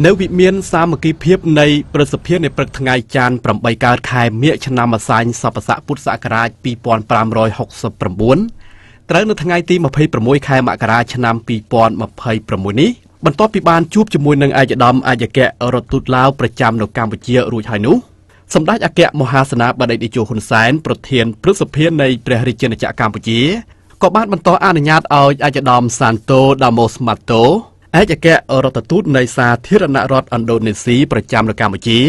នៅវិមានសាមគ្គីភាពនៃប្រសិទ្ធភាពនៃព្រឹកថ្ងៃច័ន្ទ8កើតខែមិញឆ្នាំអសាញ់សពស័កពុទ្ធសករាជ2569ត្រូវនៅថ្ងៃទី26ខែមករាឆ្នាំ2026នេះបន្ទាប់ពីបានជួបជាមួយនឹងឯកឧត្តមអគ្គរដ្ឋទូតឡាវប្រចាំនៅកម្ពុជារួចហើយនោះសម្ដេចអគ្គមហាសេនាបតីតេជោហ៊ុនសែនប្រធានព្រឹទ្ធសភានៃព្រះរាជាណាចក្រកម្ពុជាក៏បានបន្តអនុញ្ញាតឲ្យឯកឧត្តមសាន់តូដាម៉ូសម៉ាតូឯកអគ្គរដ្ឋទូតនៃសាធារណរដ្ឋឥណ្ឌូនេស៊ីប្រចាំនៅកម្ពុជា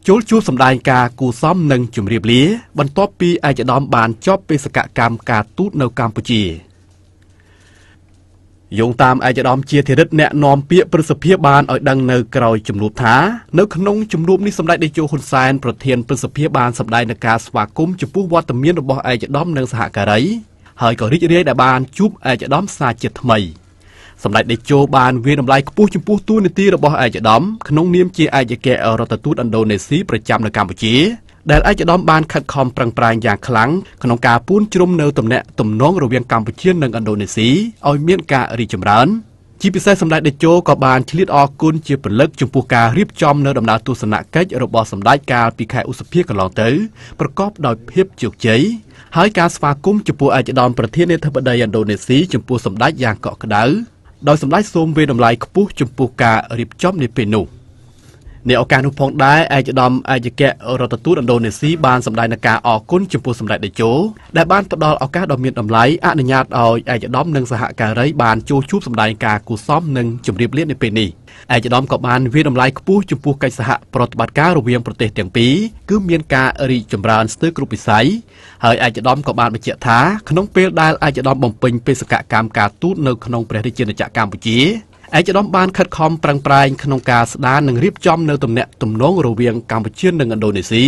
ចូលជួបសម្ដែងការគូសំនិងជម្រាបលាបន្ទាប់ពីឯកឧត្តមបានចប់បេសកកម្មការទូតនៅកម្ពុជាយោងតាមឯកឧត្តមជាធិរិទ្ធអ្នកនាំពាក្យព្រឹទ្ធសភាបានឲ្យដឹងនៅក្រោយជំនួបថានៅក្នុងជំនួបនេះសម្ដេចតេជោហ៊ុនសែនប្រធានព្រឹទ្ធសភាបានសម្ដែងនឹងការស្វាគមន៍ចំពោះវត្តមានរបស់ឯកឧត្តមនិងសហការីហើយក៏រីករាយដែលបានជួបឯកឧត្តមសាជាថ្មីសម្ដេចតេជោបានវាយតម្លៃខ្ពស់ចំពោះតួនាទីរបស់ឯកឧត្តមក្នុងនាមជាឯកអគ្គរដ្ឋទូតឥណ្ឌូនេស៊ីប្រចាំនៅកម្ពុជាដែលឯកឧត្តមបានខិតខំប្រឹងប្រែងយ៉ាងខ្លាំងក្នុងការពូនជ្រុំនៅទំនាក់ទំនងរវាងកម្ពុជានិងឥណ្ឌូនេស៊ីឲ្យមានការរីកចម្រើនជាពិសេសសម្ដេចតេជោក៏បានឆ្លៀតអរគុណជាពលិកចំពោះការរៀបចំនៅដំណើរទស្សនកិច្ចរបស់សម្ដេចកាលពីខែឧសភាកន្លងទៅប្រកបដោយភាពជោគជ័យហើយការស្វាគមន៍ចំពោះឯកឧត្តមប្រធានាធិបតីឥណ្ឌូនេស៊ីចំពោះសម្ដេចយ៉ាងកក់ក្ដៅដោយសម្ដេចសូមវាយតម្លៃខ្ពស់ចំពោះការរៀបចំនាពេលនោះในឱកាសនោះផងដែរឯកឧត្តមអគ្គរដ្ឋទូតឥណ្ឌូនេស៊ីបានសម្ដែងនឹងការអរគុណចំពោះសម្ដេចតេជោដែលបានផ្ដល់ឱកាសដ៏មានតម្លៃអនុញ្ញាតឲ្យឯកឧត្តមនិងសហការីបានចូលជួបសម្ដែងការគូសំនិងជម្រាបលានៅពេលនេះឯកឧត្តមក៏បានវាយតម្លៃខ្ពស់ចំពោះកិច្ចសហប្រតិបត្តិការរវាងប្រទេសទាំងពីរគឺមានការរីកចម្រើនស្ទើរគ្រប់វិស័យហើយឯកឧត្តមក៏បានបញ្ជាក់ថាក្នុងពេលដែលឯកឧត្តមបំពេញបេសកកម្មការទូតនៅក្នុងព្រះរាជាណាចក្រកម្ពុជាឯកឧត្តមបានខិតខំប្រឹងប្រែងក្នុងការស្ដារនិងរៀបចំនៅទំនាក់ទំនងរវាងកម្ពុជានិងឥណ្ឌូនេស៊ី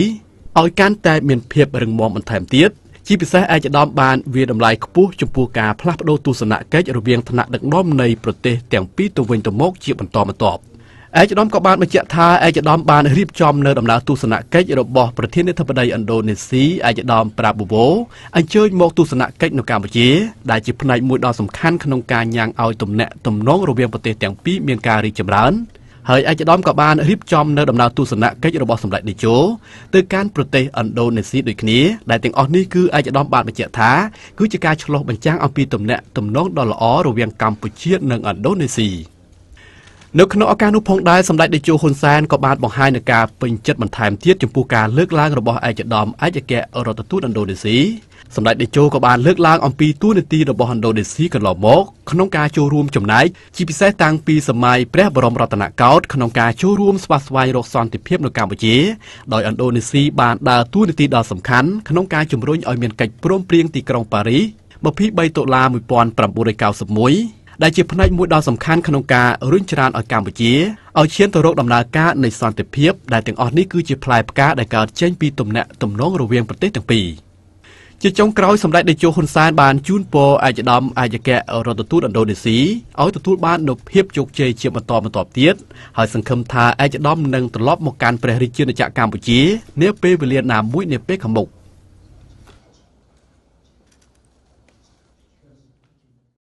ឲ្យកាន់តែមានភាពរឹងមាំបន្ថែមទៀតជាពិសេសឯកឧត្តមបានវាយតម្លៃខ្ពស់ចំពោះការផ្លាស់ប្តូរទស្សនកិច្ចរវាងថ្នាក់ដឹកនាំនៃប្រទេសទាំងពីរទៅវិញទៅមកជាបន្តបន្ទាប់ឯកឧត្តមក៏បានបញ្ជាក់ថាឯកឧត្តមបានរៀបចំនៅដំណើរទស្សនកិច្ចរបស់ប្រធានាធិបតីឥណ្ឌូនេស៊ីឯកឧត្តមប្រាបូវូអញ្ជើញមកទស្សនកិច្ចនៅកម្ពុជាដែលជាផ្នែកមួយដ៏សំខាន់ក្នុងការញ៉ាំងឲ្យទំនាក់ទំនងរវាងប្រទេសទាំងពីរមានការរីកចម្រើនហើយឯកឧត្តមក៏បានរៀបចំនៅដំណើរទស្សនកិច្ចរបស់សម្ដេចតេជោទៅកាន់ប្រទេសឥណ្ឌូនេស៊ីដូចគ្នាដែលទាំងអស់នេះគឺឯកឧត្តមបានបញ្ជាក់ថាគឺជាការឆ្លុះបញ្ចាំងអំពីទំនាក់ទំនងដ៏ល្អរវាងកម្ពុជានិងឥណ្ឌូនេស៊ីនៅក្នុងឱកាសនោះផងដែរសម្ដេចតេជោហ៊ុនសែនក៏បានបង្ហាញនូវការពេញចិត្តបន្ថែមទៀតចំពោះការលើកឡើងរបស់ឯកឧត្តមអគ្គរដ្ឋទូតឥណ្ឌូនេស៊ីសម្ដេចតេជោក៏បានលើកឡើងអំពីតួនាទីរបស់ឥណ្ឌូនេស៊ីកន្លងមកក្នុងការចូលរួមចំណែកជាពិសេសតាំងពីសម័យព្រះបរមរតនកោដ្ឋក្នុងការចូលរួមស្វាស្វែងរកសន្តិភាពនៅកម្ពុជាដោយឥណ្ឌូនេស៊ីបានដើរតួនាទីដ៏សំខាន់ក្នុងការជំរុញឲ្យមានកិច្ចព្រមព្រៀងទីក្រុងប៉ារីស23តុលា1991ដែលជាផ្នែកមួយដ៏សំខាន់ក្នុងការរុញច្រានឲ្យកម្ពុជាឲ្យឈានទៅរកដំណើរការនៃសន្តិភាពដែលទាំងអស់នេះគឺជាផ្លែផ្កាដែលកើតចេញពីទំនាក់ទំនងរវាងប្រទេសទាំងពីរជាចុងក្រោយសម្ដេចតេជោហ៊ុនសែនបានជូនពរឯកឧត្តមអគ្គរដ្ឋទូតឥណ្ឌូនេស៊ីឲ្យទទួលបាននូវភាពជោគជ័យជាបន្តបន្ទាប់ទៀតហើយសង្ឃឹមថាឯកឧត្តមនឹងត្រឡប់មកកាន់ព្រះរាជាណាចក្រកម្ពុជានាពេលវេលាណាមួយនាពេលខាងមុខ